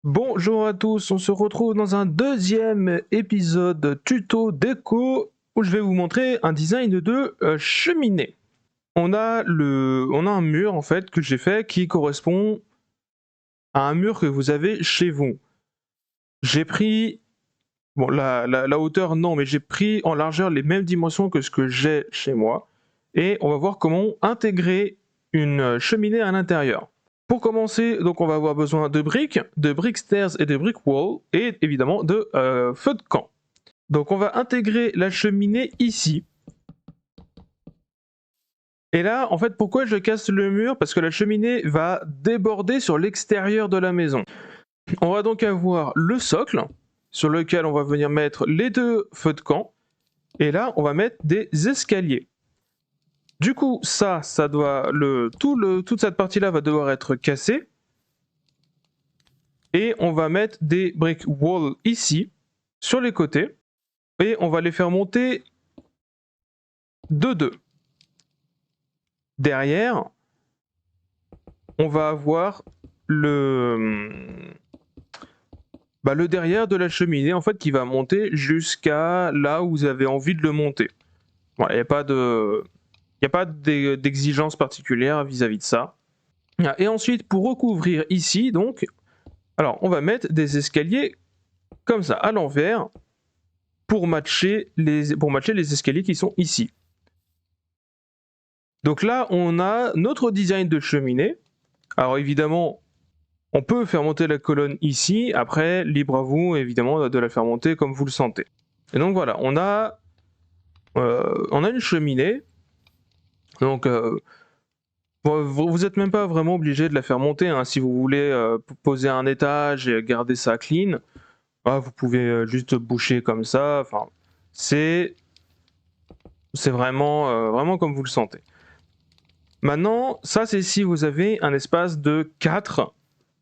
Bonjour à tous, on se retrouve dans un deuxième épisode tuto déco où je vais vous montrer un design de cheminée. On a un mur en fait que j'ai fait qui correspond à un mur que vous avez chez vous. J'ai pris, bon la hauteur non, mais j'ai pris en largeur les mêmes dimensions que ce que j'ai chez moi et on va voir comment intégrer une cheminée à l'intérieur. Pour commencer, donc on va avoir besoin de brick stairs et de brick wall, et évidemment de feu de camp. Donc on va intégrer la cheminée ici. Et là, en fait, pourquoi je casse le mur? Parce que la cheminée va déborder sur l'extérieur de la maison. On va donc avoir le socle, sur lequel on va venir mettre les deux feux de camp, et là, on va mettre des escaliers. Du coup, toute cette partie-là va devoir être cassée. Et on va mettre des brick wall ici, sur les côtés, et on va les faire monter de deux. Derrière, on va avoir le derrière de la cheminée en fait qui va monter jusqu'à là où vous avez envie de le monter. Voilà, il n'y a pas d'exigence particulière vis-à-vis de ça. Et ensuite, pour recouvrir ici, donc, alors on va mettre des escaliers comme ça, à l'envers, pour matcher les escaliers qui sont ici. Donc là, on a notre design de cheminée. Alors évidemment, on peut faire monter la colonne ici. Après, libre à vous, évidemment, de la faire monter comme vous le sentez. Et donc voilà, on a une cheminée. Donc, vous n'êtes même pas vraiment obligé de la faire monter. Hein. Si vous voulez poser un étage et garder ça clean, vous pouvez juste boucher comme ça. Enfin, c'est vraiment comme vous le sentez. Maintenant, ça c'est si vous avez un espace de 4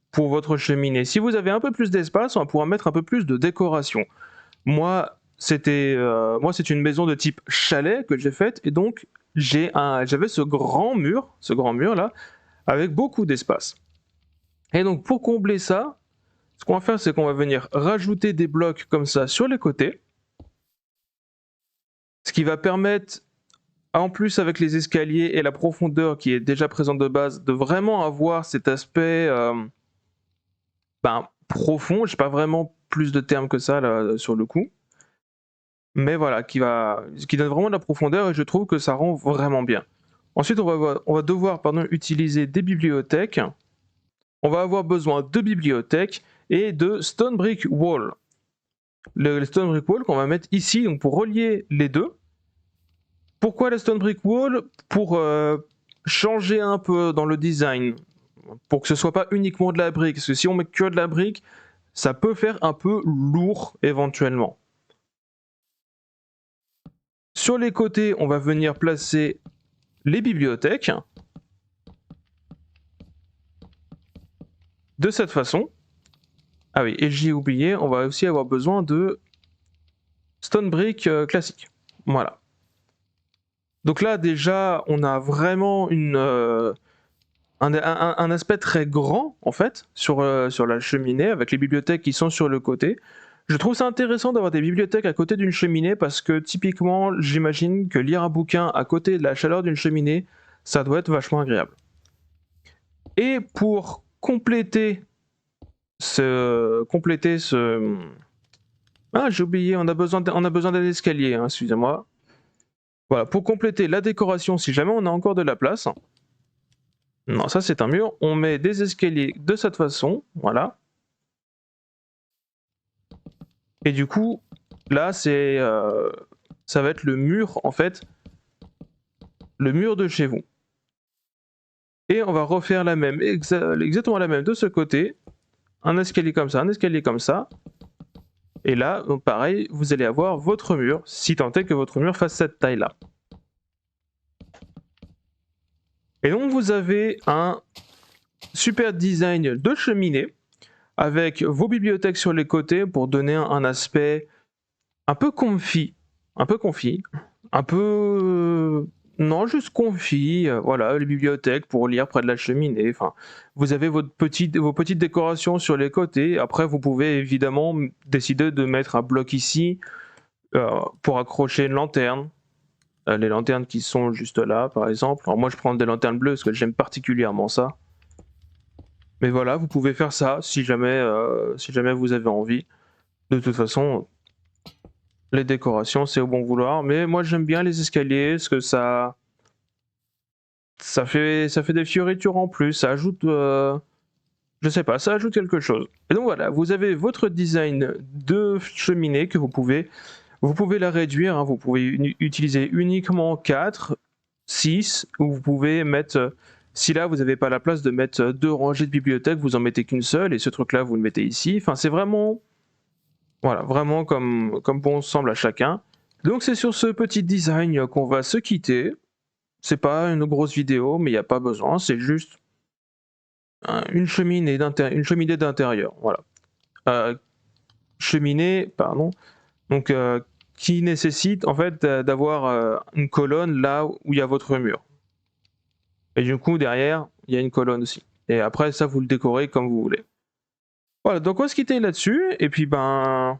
pour votre cheminée. Si vous avez un peu plus d'espace, on va pouvoir mettre un peu plus de décoration. Moi, c'est une maison de type chalet que j'ai faite et donc j'avais ce grand mur là, avec beaucoup d'espace. Et donc pour combler ça, ce qu'on va faire, c'est qu'on va venir rajouter des blocs comme ça sur les côtés, ce qui va permettre, en plus avec les escaliers et la profondeur qui est déjà présente de base, de vraiment avoir cet aspect profond. J'ai pas vraiment plus de termes que ça là, sur le coup. Mais voilà, qui donne vraiment de la profondeur et je trouve que ça rend vraiment bien. Ensuite, on va devoir utiliser des bibliothèques. On va avoir besoin de bibliothèques et de stone brick wall. Le stone brick wall qu'on va mettre ici donc pour relier les deux. Pourquoi la stone brick wall? Pour changer un peu dans le design, pour que ce soit pas uniquement de la brique. Parce que si on met que de la brique, ça peut faire un peu lourd éventuellement. Sur les côtés, on va venir placer les bibliothèques de cette façon. Ah oui, et j'ai oublié, on va aussi avoir besoin de stone brick classique. Voilà. Donc là, déjà, on a vraiment un aspect très grand, en fait, sur la cheminée, avec les bibliothèques qui sont sur le côté. Je trouve ça intéressant d'avoir des bibliothèques à côté d'une cheminée parce que typiquement, j'imagine que lire un bouquin à côté de la chaleur d'une cheminée, ça doit être vachement agréable. Et pour compléter ce... Ah, j'ai oublié, on a besoin d'un escalier, hein, excusez-moi. Voilà, pour compléter la décoration, si jamais on a encore de la place, non, ça c'est un mur, on met des escaliers de cette façon, voilà. Et du coup, là, ça va être le mur, en fait, le mur de chez vous. Et on va refaire exactement la même de ce côté, un escalier comme ça, un escalier comme ça. Et là, donc pareil, vous allez avoir votre mur, si tant est que votre mur fasse cette taille-là. Et donc vous avez un super design de cheminée avec vos bibliothèques sur les côtés pour donner un aspect un peu comfy, un peu Non, juste confit, voilà, les bibliothèques pour lire près de la cheminée, enfin, vous avez vos petites décorations sur les côtés. Après, vous pouvez évidemment décider de mettre un bloc ici, pour accrocher une lanterne. Les lanternes qui sont juste là, par exemple. Alors moi, je prends des lanternes bleues parce que j'aime particulièrement ça. Mais voilà, vous pouvez faire ça si jamais vous avez envie. De toute façon, les décorations, c'est au bon vouloir. Mais moi, j'aime bien les escaliers parce que ça fait des fioritures en plus. Ça ajoute, je sais pas, ça ajoute quelque chose. Et donc voilà, vous avez votre design de cheminée que vous pouvez la réduire, hein. Vous pouvez utiliser uniquement 4, 6, ou vous pouvez mettre, si là vous n'avez pas la place de mettre 2 rangées de bibliothèques, vous en mettez qu'une seule, et ce truc-là vous le mettez ici. Enfin, c'est vraiment, voilà, vraiment comme bon semble à chacun. Donc c'est sur ce petit design qu'on va se quitter. C'est pas une grosse vidéo, mais il n'y a pas besoin, c'est juste une cheminée d'intérieur, voilà. Cheminée, pardon, donc qui nécessite en fait d'avoir une colonne là où il y a votre mur. Et du coup, derrière, il y a une colonne aussi. Et après, ça, vous le décorez comme vous voulez. Voilà, donc on va se quitter là-dessus. Et puis, bonne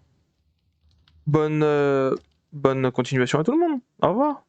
continuation à tout le monde. Au revoir.